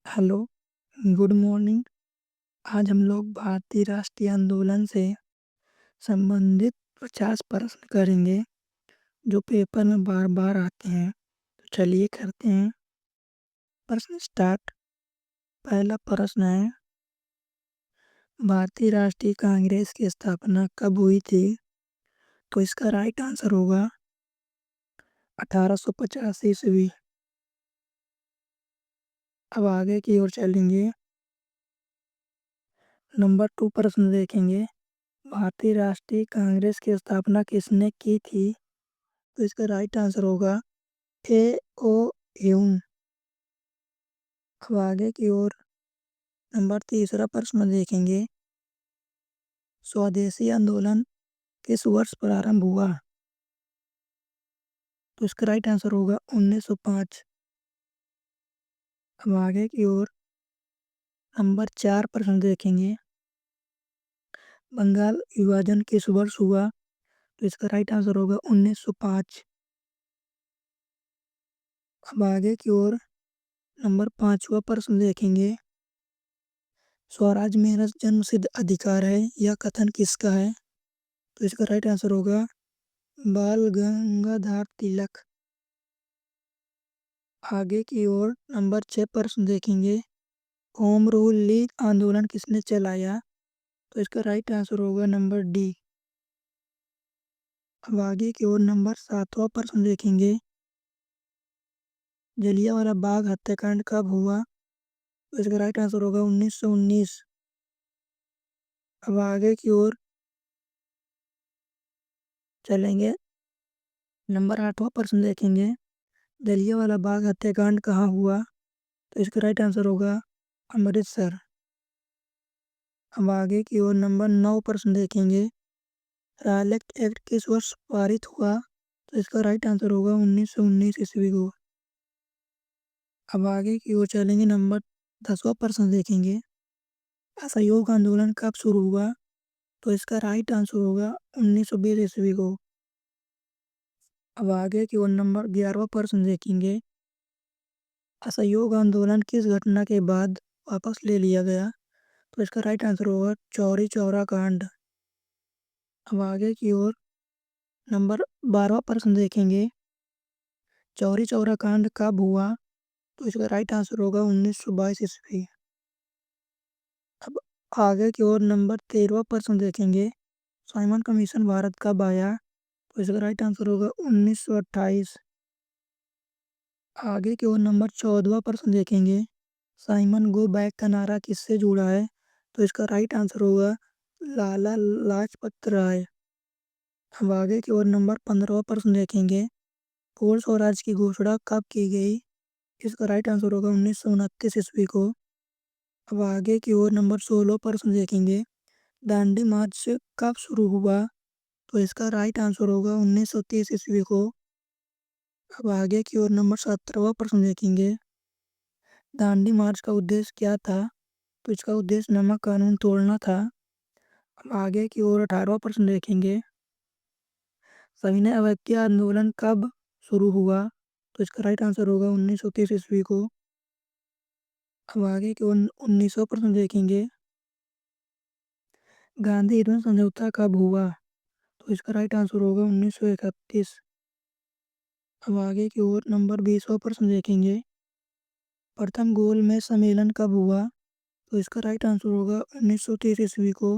Hello, good morning. आज हम लोग भारतीय राष्ट्रीय आंदोलन से संबंधित 50 प्रश्न करेंगे, जो पेपर में बार-बार आते हैं। तो चलिए करते हैं। प्रश्न स्टार्ट। पहला प्रश्न है, भारतीय राष्ट्रीय कांग्रेस की स्थापना कब हुई थी? तो इसका राइट आंसर होगा 1850 ईस्वी। अब आगे की ओर चलेंगे। नंबर 2 प्रश्न देखेंगे। भारतीय राष्ट्रीय कांग्रेस की स्थापना किसने की थी? तो इसका राइट आंसर होगा ए.ओ. ह्यूम। अब आगे की ओर नंबर तीसरा प्रश्न देखेंगे। स्वदेशी आंदोलन किस वर्ष प्रारंभ हुआ? तो इसका राइट आंसर होगा 1905। अब आगे की ओर नंबर 4 प्रश्न देखेंगे। बंगाल विभाजन किस वर्ष हुआ? तो इसका राइट आंसर होगा 1905। अब आगे की ओर नंबर 5वां प्रश्न देखेंगे। स्वराज मेरा जन्मसिद्ध अधिकार है, यह कथन किसका है? तो इसका राइट आंसर होगा बाल गंगाधर तिलक। आगे की ओर नंबर 6 प्रश्न देखेंगे। होम रूल लीग आंदोलन किसने चलाया? तो इसका राइट आंसर होगा नंबर डी। अब आगे की ओर नंबर 7वां प्रश्न देखेंगे। जलियांवाला बाग हत्याकांड कब हुआ? तो इसका राइट आंसर होगा 1919। अब आगे की ओर चलेंगे। नंबर 8वां प्रश्न देखेंगे। जलियांवाला बाग हत्याकांड कहाँ हुआ? तो इसका राइट आंसर होगा अमृतसर। अब आगे की ओर नंबर 9 प्रश्न देखेंगे। रायलेक्ट एक्ट किस वर्ष पारित हुआ? तो इसका राइट आंसर होगा 1919 ईस्वी को। अब आगे की ओर चलेंगे। नंबर 10वां प्रश्न देखेंगे। असहयोग आंदोलन कब शुरू हुआ? तो इसका राइट आंसर होगा 1920 ईस्वी को। अब आगे की ओर नंबर 11वां प्रश्न देखेंगे। असहयोग आंदोलन किस घटना के बाद वापस ले लिया गया? तो इसका राइट आंसर होगा चौरी चौरा कांड। अब आगे की ओर नंबर 12वां प्रश्न देखेंगे। चौरी चौरा कांड कब हुआ? तो इसका राइट आंसर होगा 1922 ईस्वी। अब आगे की ओर नंबर 13वां प्रश्न देखेंगे। साइमन कमीशन भारत कब आया? तो इसका राइट आंसर होगा 1928। आगे की ओर नंबर 14वां प्रश्न देखेंगे। साइमन गो बैक का नारा किससे जुड़ा है? तो इसका राइट आंसर होगा लाला लाजपत राय। अब आगे की ओर नंबर 15वां प्रश्न देखेंगे। पूर्ण स्वराज की घोषणा कब की गई? इसका राइट आंसर होगा 1929 ईस्वी को। अब आगे की ओर नंबर 16वां प्रश्न देखेंगे। दांडी मार्च कब शुरू हुआ? तो इसका राइट आंसर होगा 1930 ईस्वी को। अब आगे की ओर नंबर 17वां प्रश्न देखेंगे। दांडी मार्च का उद्देश्य क्या था? तो इसका उद्देश्य नमक कानून तोड़ना था। अब आगे की ओर 18वां प्रश्न देखेंगे। सविनय अवज्ञा आंदोलन कब शुरू हुआ? तो इसका राइट आंसर होगा 1930 ईस्वी को। अब आगे की ओर 19वां प्रश्न देखेंगे। गांधी इरविन समझौता कब हुआ? तो इसका राइट आंसर होगा 1931। अब आगे की ओर नंबर 20वां प्रश्न देखेंगे। प्रथम गोलमेज सम्मेलन कब हुआ? तो इसका राइट आंसर होगा 1930 ईस्वी को।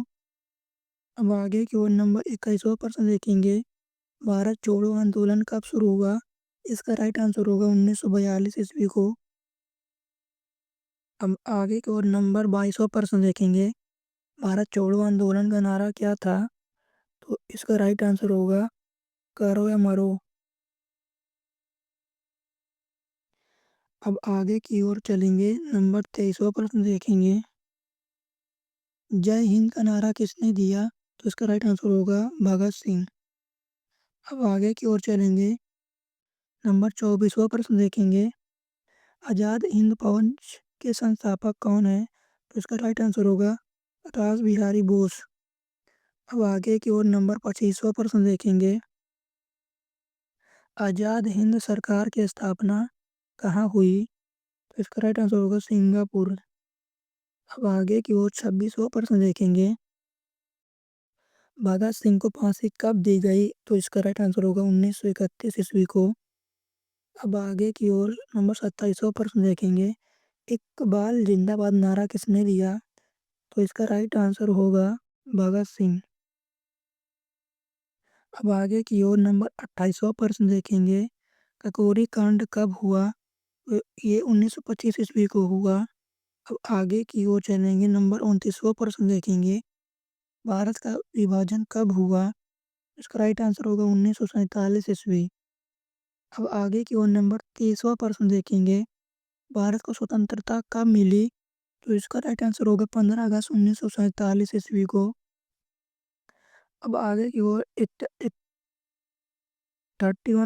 अब आगे की ओर नंबर 21वां प्रश्न देखेंगे। भारत छोड़ो आंदोलन कब शुरू हुआ? इसका राइट आंसर होगा 1942 ईस्वी को। अब आगे की ओर नंबर 22वां प्रश्न देखेंगे। भारत छोड़ो आंदोलन का नारा क्या था? तो इसका राइट आंसर होगा करो या मरो। अब आगे की ओर चलेंगे। नंबर 23वां प्रश्न देखेंगे। जय हिंद का नारा किसने दिया? तो इसका राइट आंसर होगा भगत सिंह। अब आगे की ओर चलेंगे। नंबर 24वां प्रश्न देखेंगे। आज़ाद हिंद फौज के संस्थापक कौन है? तो इसका राइट आंसर होगा रास बिहारी बोस। अब आगे की ओर नंबर 25वां प्रश्न देखेंगे। आज़ाद हिंद सरकार की स्थापना कहाँ हुई? तो इसका राइट आंसर होगा सिंगापुर। अब आगे की ओर 26वां प्रश्न देखेंगे। भगत सिंह को फांसी कब दी गई? तो इसका राइट आंसर होगा 1931 ईस्वी को। अब आगे की ओर नंबर 27वां प्रश्न देखेंगे। इकबाल जिंदाबाद नारा किसने दिया? तो इसका राइट आंसर होगा भगत सिंह। अब आगे की ओर नंबर 28वां प्रश्न देखेंगे। ककोरी कांड कब हुआ? तो ये 1925 ईस्वी को हुआ। अब आगे की ओर चलेंगे। नंबर 29वां प्रश्न देखेंगे। भारत का विभाजन कब हुआ? इसका राइट आंसर होगा 1947 ईस्वी। अब आगे की ओर नंबर 30वां प्रश्न देखेंगे। भारत को स्वतंत्रता कब मिली? तो इसका राइट आंसर होगा 15 अगस्त 1947 ईस्वी को। अब आगे की ओर 31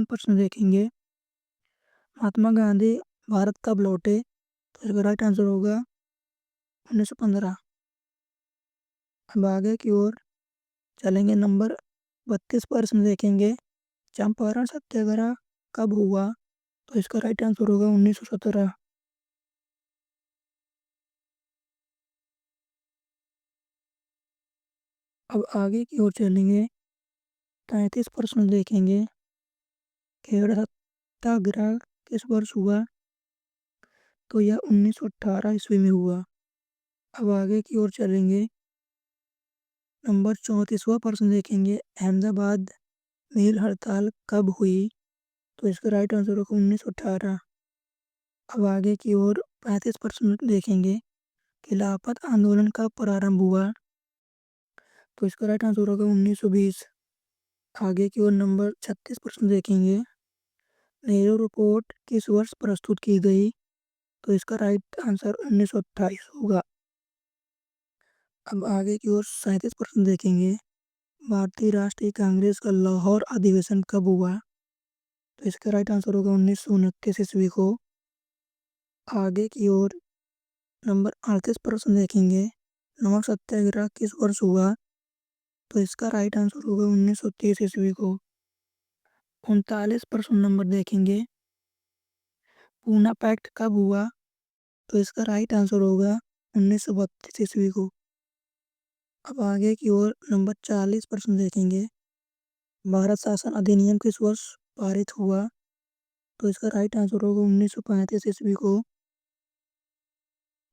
प्रश्न देखेंगे। महात्मा गांधी भारत कब लौटे? तो इसका राइट आंसर होगा 1915। अब आगे की ओर चलेंगे। नंबर 32 प्रश्न देखेंगे। चंपारण सत्याग्रह कब हुआ? तो इसका राइट आंसर होगा 1917। अब आगे की ओर चलेंगे। 33 प्रश्न देखेंगे। खेड़ सत्याग्रह किस वर्ष हुआ? तो यह 1918 ईस्वी में हुआ। अब आगे की ओर चलेंगे। नंबर 34वां प्रश्न देखेंगे। अहमदाबाद मिल हड़ताल कब हुई? तो इसका राइट आंसर होगा 1918। अब आगे की ओर 35 प्रश्न देखेंगे। खिलाफत आंदोलन कब प्रारंभ हुआ? तो इसका राइट आंसर होगा 1920। आगे की ओर नंबर 36 प्रश्न देखेंगे। नेहरू रिपोर्ट किस वर्ष प्रस्तुत की गई? तो इसका राइट आंसर 1928 होगा। अब आगे की ओर 37 प्रश्न देखेंगे। भारतीय राष्ट्रीय कांग्रेस का लाहौर अधिवेशन कब हुआ? तो इसका राइट आंसर होगा 1929 ईस्वी को। आगे की ओर नंबर 38 प्रश्न देखेंगे। नमक सत्याग्रह किस वर्ष हुआ? तो इसका राइट आंसर होगा 1930 ईस्वी को। 39 प्रश्न नंबर देखेंगे। पूना पैक्ट कब हुआ? तो इसका राइट आंसर होगा 1932 ईस्वी को। अब आगे की ओर नंबर 40 प्रश्न देखेंगे। भारत शासन अधिनियम किस वर्ष पारित हुआ? तो इसका राइट आंसर होगा 1935 ईस्वी को।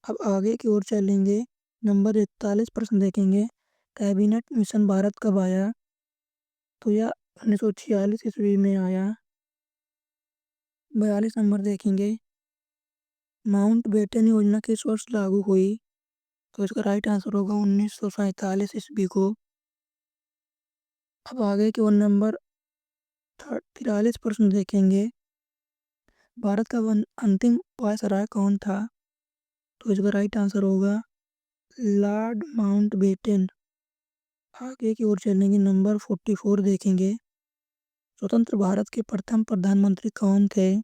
अब आगे की ओर चलेंगे। नंबर 41 प्रश्न देखेंगे। कैबिनेट मिशन भारत कब आया? तो यह 1946 ईस्वी में आया। 42 नंबर देखेंगे। माउंट बेटन योजना किस वर्ष लागू हुई? तो इसका राइट आंसर होगा 1947 ईस्वी को। अब आगे की ओर नंबर 43 प्रश्न देखेंगे। भारत का अंतिम वायसराय कौन था? तो इसका राइट आंसर होगा लॉर्ड माउंटबेटन। आगे की ओर चलेंगे। नंबर 44 देखेंगे। स्वतंत्र भारत के प्रथम प्रधानमंत्री कौन थे?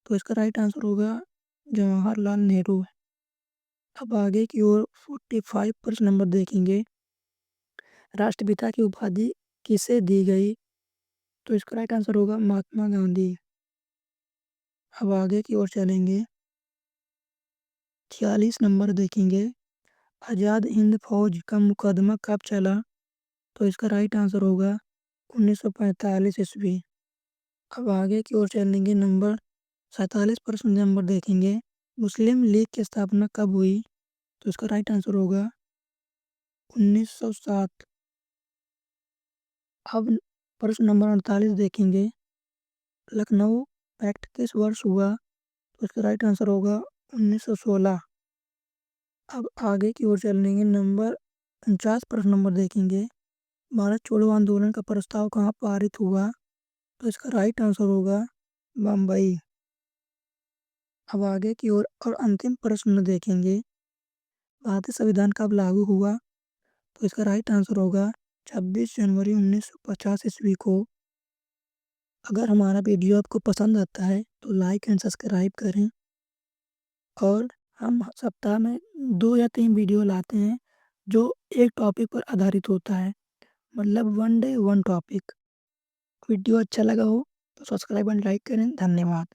तो इसका राइट आंसर होगा जवाहरलाल नेहरू। अब आगे की ओर 45 प्रश्न नंबर देखेंगे। राष्ट्रपिता की उपाधि किसे दी गई? तो इसका राइट आंसर होगा महात्मा गांधी। अब आगे की ओर चलेंगे। 46 नंबर देखेंगे। आज़ाद हिंद फौज का मुकदमा कब चला? तो इसका राइट आंसर होगा 1945 ईस्वी। अब आगे की ओर चलेंगे। नंबर 47 प्रश्न नंबर देखेंगे। मुस्लिम लीग की स्थापना कब हुई? तो इसका राइट आंसर होगा 1907। अब प्रश्न नंबर 48 देखेंगे। लखनऊ पैक्ट किस वर्ष हुआ? तो इसका राइट आंसर होगा 1916। अब आगे की ओर चलेंगे। नंबर 49 प्रश्न नंबर देखेंगे। भारत छोड़ो आंदोलन का प्रस्ताव कहाँ पारित हुआ? तो इसका राइट आंसर होगा बम्बई। अब आगे की ओर और अंतिम प्रश्न देखेंगे। भारतीय संविधान कब लागू हुआ? तो इसका राइट आंसर होगा 26 जनवरी 1950 ईस्वी को। अगर हमारा वीडियो आपको पसंद आता है तो लाइक एंड सब्सक्राइब करें। और हम सप्ताह में 2 या 3 वीडियो लाते हैं जो एक टॉपिक पर आधारित होता है, मतलब 1 डे 1 टॉपिक। वीडियो अच्छा लगा हो तो सब्सक्राइब एंड लाइक करें। धन्यवाद।